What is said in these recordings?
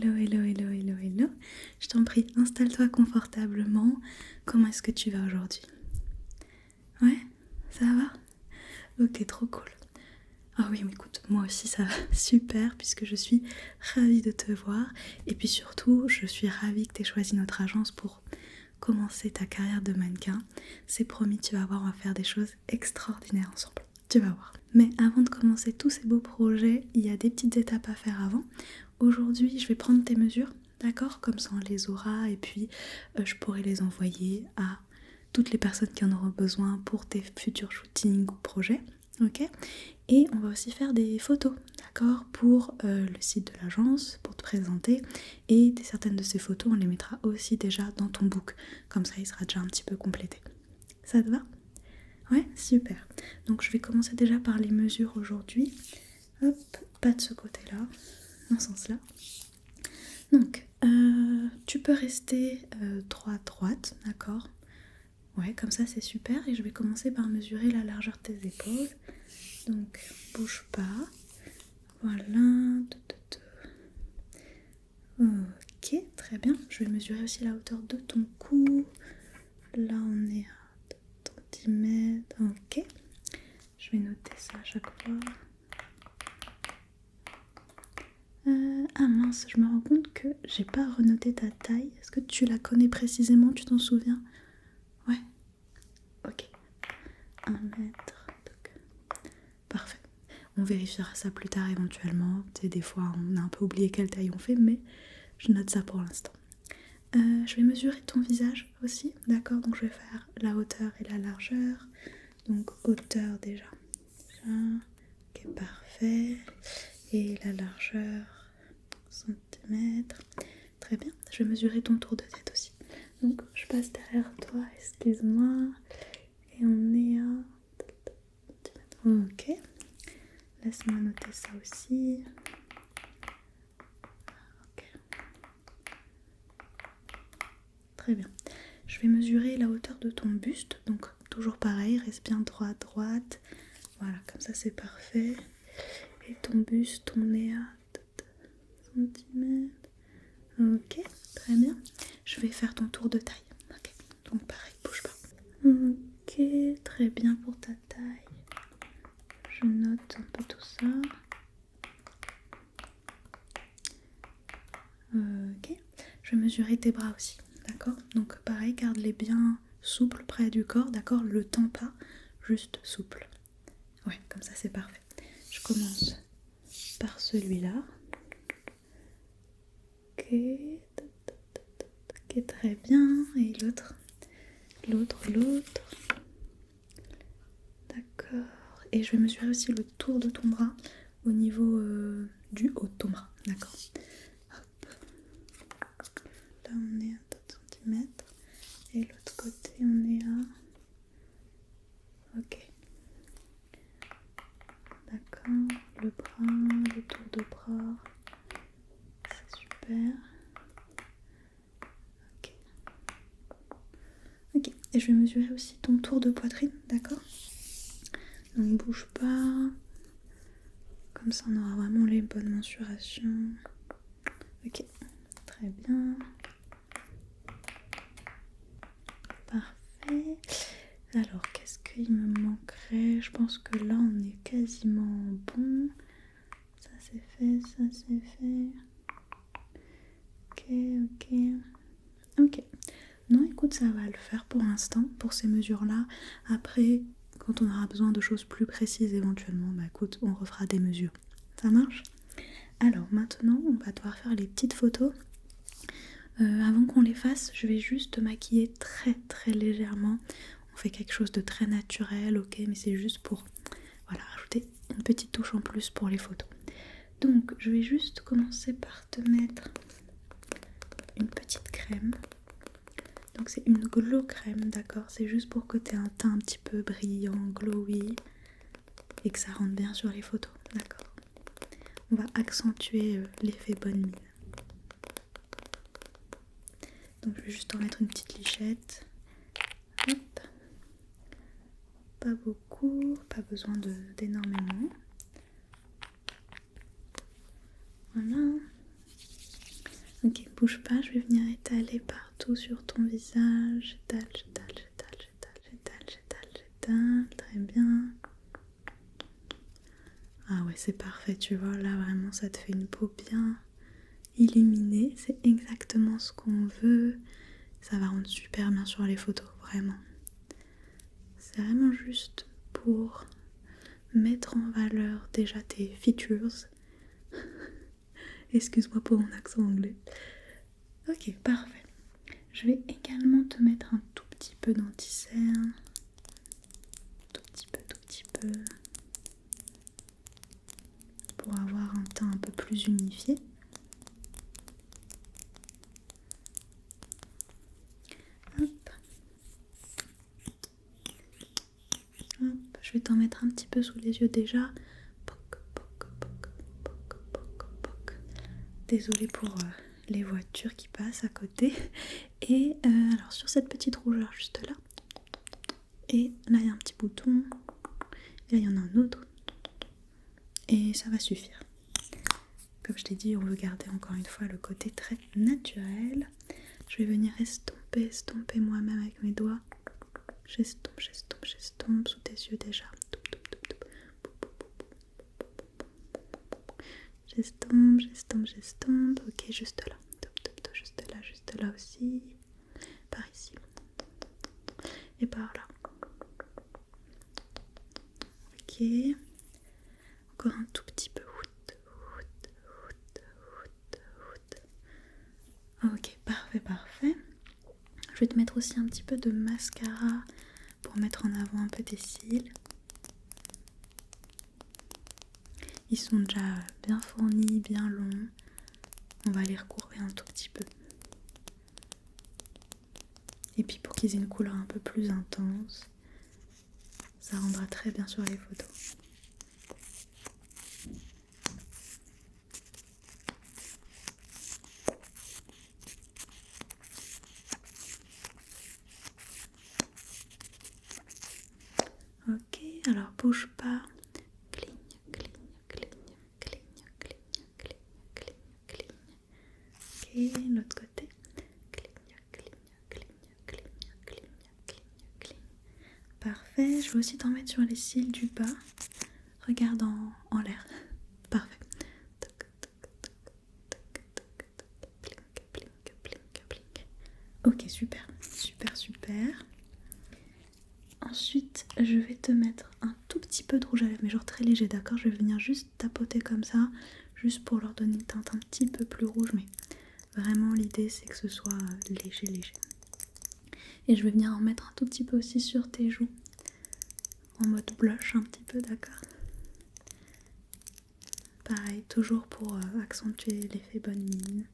Hello, hello, hello, hello, hello. Je t'en prie, installe-toi confortablement. Comment est-ce que tu vas aujourd'hui? Ouais, ça va? Ok, trop cool. Ah oui, mais écoute, moi aussi ça va super puisque je suis ravie de te voir. Et puis surtout, je suis ravie que tu aies choisi notre agence pour commencer ta carrière de mannequin. C'est promis, tu vas voir, on va faire des choses extraordinaires ensemble. Tu vas voir. Mais avant de commencer tous ces beaux projets, il y a des petites étapes à faire avant. Aujourd'hui, je vais prendre tes mesures, d'accord? Comme ça, on les aura et puis je pourrai les envoyer à toutes les personnes qui en auront besoin pour tes futurs shootings ou projets, ok? Et on va aussi faire des photos, d'accord? Pour le site de l'agence, pour te présenter. Et certaines de ces photos, on les mettra aussi déjà dans ton book. Comme ça, il sera déjà un petit peu complété. Ça te va? Ouais, super. Donc je vais commencer déjà par les mesures aujourd'hui. Hop, pas de ce côté-là, dans ce sens-là. Donc, tu peux rester droite, d'accord? Ouais, comme ça c'est super. Et je vais commencer par mesurer la largeur de tes épaules. Donc, bouge pas. Voilà. Ok, très bien. Je vais mesurer aussi la hauteur de ton cou. Là, on est à 2 cm. Ok. Je vais noter ça à chaque fois. Ah mince, je me rends compte que j'ai pas renoté ta taille. Est-ce que tu la connais précisément, tu t'en souviens? Ouais. Ok. 1 mètre. Parfait. On vérifiera ça plus tard éventuellement. Tu sais, des fois on a un peu oublié quelle taille on fait, mais je note ça pour l'instant. Je vais mesurer ton visage aussi, d'accord? Donc je vais faire la hauteur et la largeur. Donc hauteur déjà. Ok, parfait. Et la largeur, centimètres. Très bien. Je vais mesurer ton tour de tête aussi. Donc je passe derrière toi, excuse-moi. Et on est à... Ok. Laisse-moi noter ça aussi. Ok. Très bien. Je vais mesurer la hauteur de ton buste. Donc toujours pareil, reste bien droit, droite. Voilà, comme ça c'est parfait. Et ton buste, on est à centimètres. Ok, très bien. Je vais faire ton tour de taille. Ok, donc pareil, bouge pas. Ok, très bien pour ta taille. Je note un peu tout ça. Ok, je vais mesurer tes bras aussi, d'accord? Donc pareil, garde-les bien souples près du corps, d'accord? Le tends pas, juste souple. Ouais, comme ça c'est parfait. Je commence par celui-là. Ok, ok, très bien. Et l'autre, l'autre. D'accord. Et je vais mesurer aussi le tour de ton bras au niveau du haut de ton bras, d'accord? Hop. Là on est à 4 cm. Et l'autre côté on est à... Ok. D'accord. Le bras, le tour de bras. C'est super. Ok. Ok. Et je vais mesurer aussi ton tour de poitrine, d'accord? Donc bouge pas. Comme ça on aura vraiment les bonnes mensurations. Ok. Très bien. Parfait. Alors, qu'est-ce qu'il me manquerait? Je pense que là, on est quasiment bon. Ça, c'est fait, ça, c'est fait. Ok, ok. Ok. Non, écoute, ça va le faire pour l'instant, pour ces mesures-là. Après, quand on aura besoin de choses plus précises éventuellement, bah écoute, on refera des mesures. Ça marche? Alors, maintenant, on va devoir faire les petites photos. Avant qu'on les fasse, je vais juste te maquiller très très légèrement. On fait quelque chose de très naturel, ok, mais c'est juste pour voilà, ajouter une petite touche en plus pour les photos. Donc je vais juste commencer par te mettre une petite crème. Donc c'est une glow crème, d'accord? C'est juste pour que tu aies un teint un petit peu brillant, glowy et que ça rentre bien sur les photos, d'accord? On va accentuer l'effet bonne mine. Donc je vais juste en mettre une petite lichette. Hop. Pas beaucoup, pas besoin d'énormément. Voilà. bouge pas, je vais venir étaler partout sur ton visage. J'étale, j'étale, j'étale, j'étale, j'étale, j'étale, j'étale. Très bien. Ah ouais, c'est parfait, tu vois, là vraiment ça te fait une peau bien illuminée. C'est exactement ce qu'on veut. Ça va rendre super bien sur les photos, vraiment. C'est vraiment juste pour mettre en valeur déjà tes features. Excuse-moi pour mon accent anglais. Ok, parfait. Je vais également te mettre un tout petit peu d'anti-cerne. Tout petit peu. Pour avoir un teint un peu plus unifié. Hop. Hop. Je vais t'en mettre un petit peu sous les yeux déjà. Poc, poc, poc, poc, poc, poc. Désolée pour les voitures qui passent à côté. Et alors sur cette petite rougeur juste là. Et là il y a un petit bouton. Et là il y en a un autre. Et ça va suffire. Comme je t'ai dit, on veut garder encore une fois le côté très naturel. Je vais venir estomper moi-même avec mes doigts. J'estompe sous tes yeux déjà. J'estompe. Ok, juste là. Juste là aussi. Par ici. Et par là. Ok. Encore un tout petit peu. Ok, parfait. Je vais te mettre aussi un petit peu de mascara pour mettre en avant un peu tes cils. Ils sont déjà bien fournis, bien longs. On va les recourber un tout petit peu. Et puis pour qu'ils aient une couleur un peu plus intense, ça rendra très bien sur les photos. Ok, alors bouge pas. Cligne. Ok, l'autre côté. Cligne. Parfait, je vais aussi t'en mettre sur les cils du bas. Regarde en l'air. Parfait. Ok, super. Ensuite, je vais te mettre un tout petit peu de rouge à lèvres, mais genre très léger, d'accord? Je vais venir juste tapoter comme ça, juste pour leur donner une teinte un petit peu plus rouge, mais vraiment l'idée c'est que ce soit léger. Et je vais venir en mettre un tout petit peu aussi sur tes joues, en mode blush un petit peu, d'accord? Pareil, toujours pour accentuer l'effet bonne mine.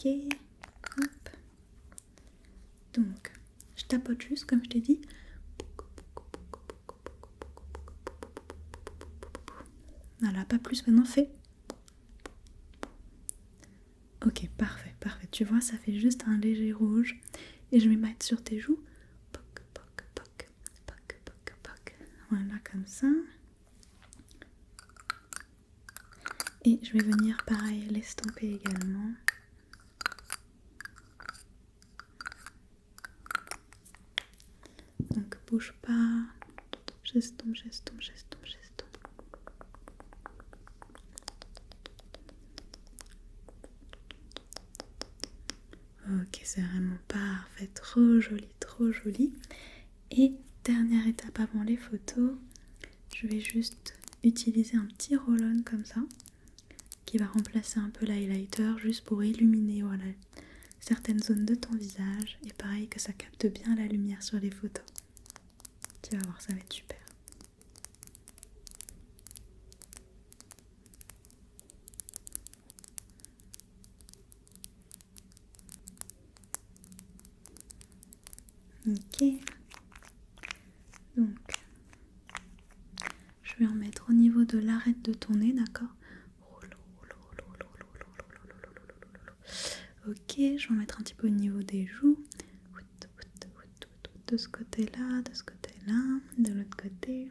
Ok, hop. Donc, je tapote juste comme je t'ai dit. Voilà, pas plus, maintenant fais. Ok, parfait. Tu vois, ça fait juste un léger rouge. Et je vais mettre sur tes joues. Poc. Voilà, comme ça. Et je vais venir, pareil, l'estomper également. Donc, bouge pas. J'estompe. Ok, c'est vraiment parfait, trop joli. Et dernière étape avant les photos, je vais juste utiliser un petit roll-on comme ça, qui va remplacer un peu l'highlighter, juste pour illuminer voilà, certaines zones de ton visage. Et pareil, que ça capte bien la lumière sur les photos. Tu vas voir, ça va être super. Ok, donc je vais en mettre au niveau de l'arête de ton nez, d'accord? Ok, je vais en mettre un petit peu au niveau des joues. De ce côté-là. là, de l'autre côté.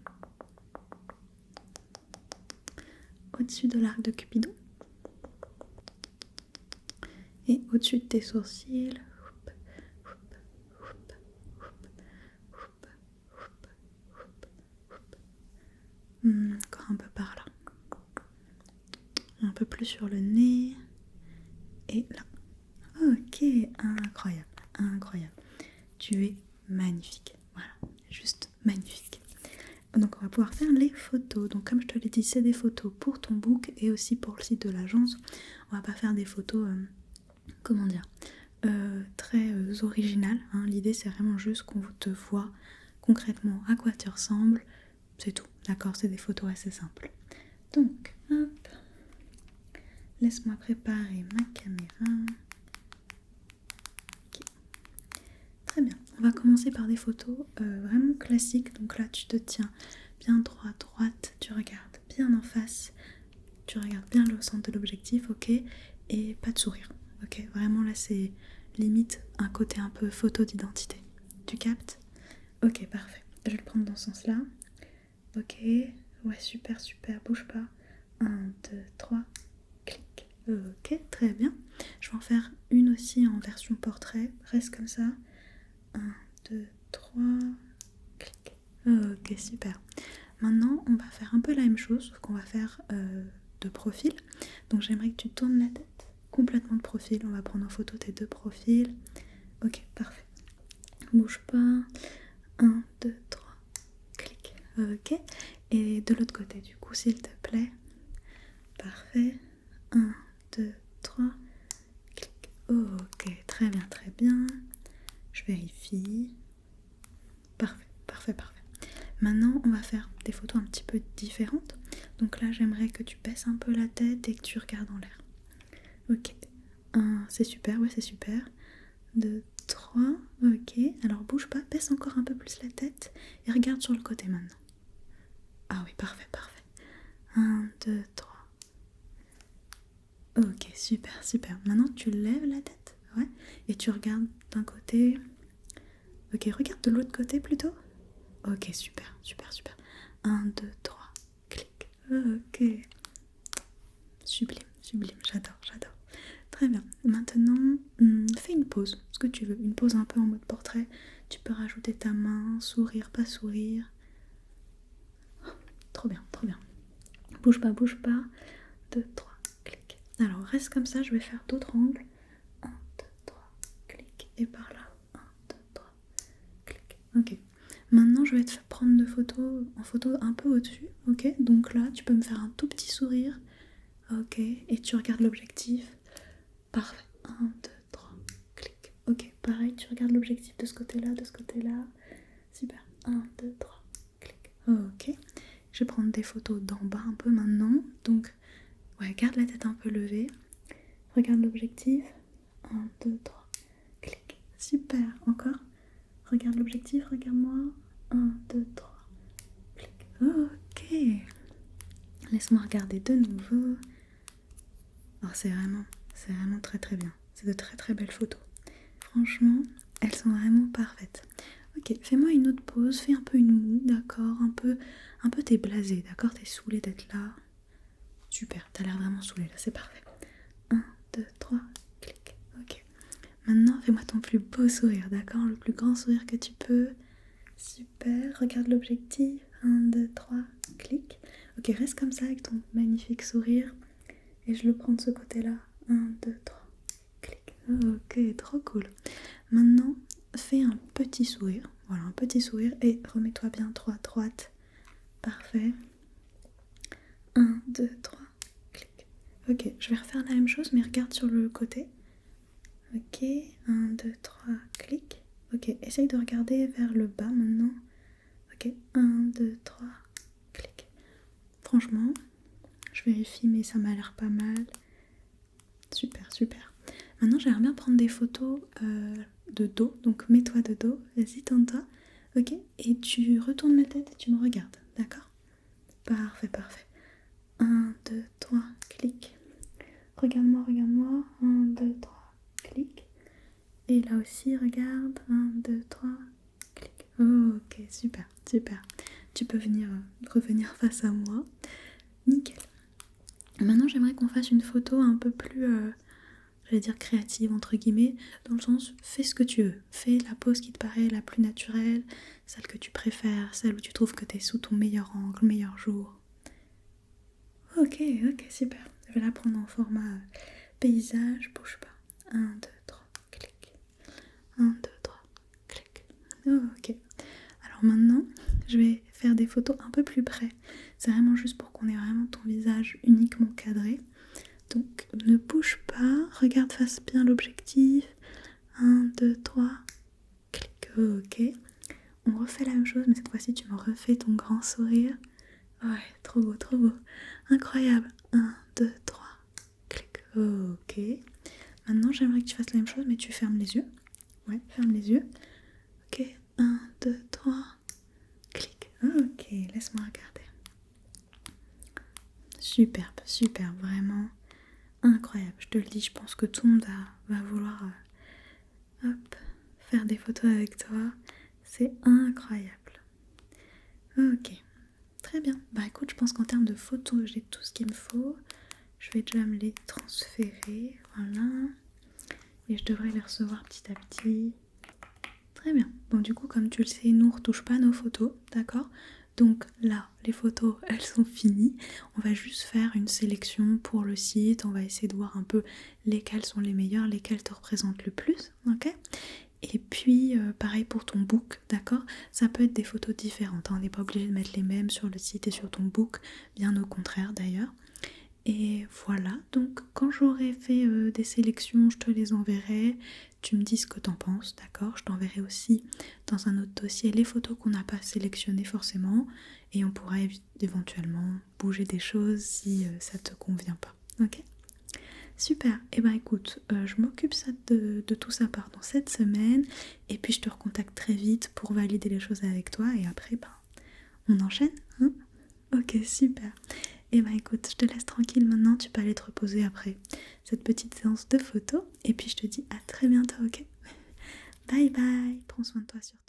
Au-dessus de l'arc de Cupidon. Et au-dessus de tes sourcils. Encore un peu par là. Un peu plus sur le nez. Et là. Ok, incroyable, incroyable. Tu es magnifique. Voilà, juste magnifique. Donc on va pouvoir faire les photos. Donc comme je te l'ai dit, c'est des photos pour ton book et aussi pour le site de l'agence. On va pas faire des photos, très originales. Hein. L'idée c'est vraiment juste qu'on te voit concrètement à quoi tu ressembles. C'est tout, d'accord? C'est des photos assez simples. Donc, hop. Laisse-moi préparer ma caméra. Okay. Très bien. On va commencer par des photos vraiment classiques. Donc là, tu te tiens bien droite, tu regardes bien en face, tu regardes bien le centre de l'objectif, ok, et pas de sourire, ok. Vraiment là, c'est limite un côté un peu photo d'identité. Tu captes? Ok, parfait. Je vais le prendre dans ce sens-là. Ok, ouais, super, bouge pas. 1, 2, 3, clic. Ok, très bien. Je vais en faire une aussi en version portrait. Reste comme ça. 1, 2, 3, clic. Ok, super. Maintenant, on va faire un peu la même chose, sauf qu'on va faire de profil. Donc j'aimerais que tu tournes la tête complètement de profil. On va prendre en photo tes deux profils. Ok, parfait. Bouge pas. 1, 2, 3, clic. Ok. Et de l'autre côté, du coup, s'il te plaît. Parfait. 1, 2, 3, clic. Ok, très bien, très bien. Je vérifie. Parfait. Maintenant, on va faire des photos un petit peu différentes. Donc là, j'aimerais que tu baisses un peu la tête et que tu regardes en l'air. Ok. 1, c'est super, ouais, c'est super. 2, 3, ok. Alors bouge pas, baisse encore un peu plus la tête et regarde sur le côté maintenant. Ah oui, parfait. 1, 2, 3. Ok, super. Maintenant, tu lèves la tête, ouais, et tu regardes d'un côté. Ok, regarde de l'autre côté plutôt. Ok, super. 1, 2, 3, clic. Ok. Sublime, j'adore. Très bien. Maintenant, fais une pause, ce que tu veux. Une pause un peu en mode portrait. Tu peux rajouter ta main, sourire, pas sourire. Trop bien. Bouge pas. 2, 3, clic. Alors, reste comme ça, je vais faire d'autres angles. 1, 2, 3, clic. Et par là. 1, 2, 3, clic. Ok. Maintenant, je vais te prendre en photo un peu au-dessus. Ok. Donc là, tu peux me faire un tout petit sourire. Ok. Et tu regardes l'objectif. Parfait. 1, 2, 3, clic. Ok. Pareil, tu regardes l'objectif de ce côté-là. Super. 1, 2, 3, clic. Ok. Je vais prendre des photos d'en bas un peu maintenant. Donc, ouais, garde la tête un peu levée. Regarde l'objectif. 1, 2, 3, clic. Super. Encore. Regarde l'objectif, regarde-moi. 1, 2, 3, clic. Ok. Laisse-moi regarder de nouveau. Oh, c'est vraiment très bien. C'est de très belles photos. Franchement, elles sont vraiment parfaites. Ok, fais-moi une autre pause. Fais un peu une moue, d'accord? Un peu t'es blasé, d'accord? T'es saoulé d'être là. Super, t'as l'air vraiment saoulé là, c'est parfait. 1, 2, 3, clic. Ok. Maintenant, fais-moi ton plus beau sourire, d'accord? Le plus grand sourire que tu peux. Super, regarde l'objectif. 1, 2, 3, clic. Ok, reste comme ça avec ton magnifique sourire. Et je le prends de ce côté-là. 1, 2, 3, clic. Ok, trop cool. Maintenant, fais un petit sourire. Voilà, un petit sourire. Et remets-toi bien droite. Parfait. 1, 2, 3, clic. Ok, je vais refaire la même chose, mais regarde sur le côté. Ok, 1, 2, 3, clic. Ok, essaye de regarder vers le bas maintenant. Ok, 1, 2, 3, clic. Franchement, je vérifie, mais ça m'a l'air pas mal. Super. Maintenant, j'aimerais bien prendre des photos de dos. Donc, mets-toi de dos. Vas-y, tente-toi. Ok, et tu retournes la tête et tu me regardes. D'accord? Parfait. 1, 2, 3, clic. Regarde-moi. 1, 2, 3, clic. Et là aussi, regarde. 1, 2, 3, clic. Ok, super, super. Tu peux revenir face à moi. Nickel. Maintenant, j'aimerais qu'on fasse une photo un peu plus, j'allais dire créative, entre guillemets, dans le sens, fais ce que tu veux. Fais la pose qui te paraît la plus naturelle, celle que tu préfères, celle où tu trouves que tu es sous ton meilleur angle, meilleur jour. Ok, ok, super. Je vais la prendre en format paysage, bouge pas. Un, 2, 3, clic. Un, 2, 3, clic. Ok. Alors maintenant, je vais faire des photos un peu plus près. C'est vraiment juste pour qu'on ait vraiment ton visage uniquement cadré. Donc ne bouge pas, regarde face bien l'objectif. Un, 2, 3, clic. Ok. On refait la même chose, mais cette fois-ci tu me refais ton grand sourire. Ouais, trop beau, trop beau. Incroyable. Un, 2, 3, clic. Ok. Maintenant j'aimerais que tu fasses la même chose, mais tu fermes les yeux. Ouais, ferme les yeux. Ok. Un, 2, 3, clic. Ok, laisse-moi regarder. Superbe, superbe, vraiment incroyable. Je te le dis, je pense que tout le monde va vouloir hop, faire des photos avec toi. C'est incroyable. Ok, très bien. Bah écoute, je pense qu'en termes de photos, j'ai tout ce qu'il me faut. Je vais déjà me les transférer. Voilà. Et je devrais les recevoir petit à petit. Très bien. Bon, du coup, comme tu le sais, nous ne retouche pas nos photos, d'accord? Donc là, les photos, elles sont finies. On va juste faire une sélection pour le site. On va essayer de voir un peu lesquelles sont les meilleures, lesquelles te représentent le plus, ok? Et puis, pareil pour ton book, d'accord? Ça peut être des photos différentes, hein. On n'est pas obligé de mettre les mêmes sur le site et sur ton book, bien au contraire d'ailleurs. Et voilà, donc quand j'aurai fait des sélections, je te les enverrai. Tu me dis ce que t'en penses, d'accord? Je t'enverrai aussi dans un autre dossier les photos qu'on n'a pas sélectionnées forcément. Et on pourra éventuellement bouger des choses si ça te convient pas. Ok? Super, et ben écoute, je m'occupe de tout ça pardon, cette semaine. Et puis je te recontacte très vite pour valider les choses avec toi. Et après, ben, on enchaîne, hein? Ok, super. Et bah écoute, je te laisse tranquille maintenant, tu peux aller te reposer après cette petite séance de photos. Et puis je te dis à très bientôt, ok? Bye bye, prends soin de toi surtout.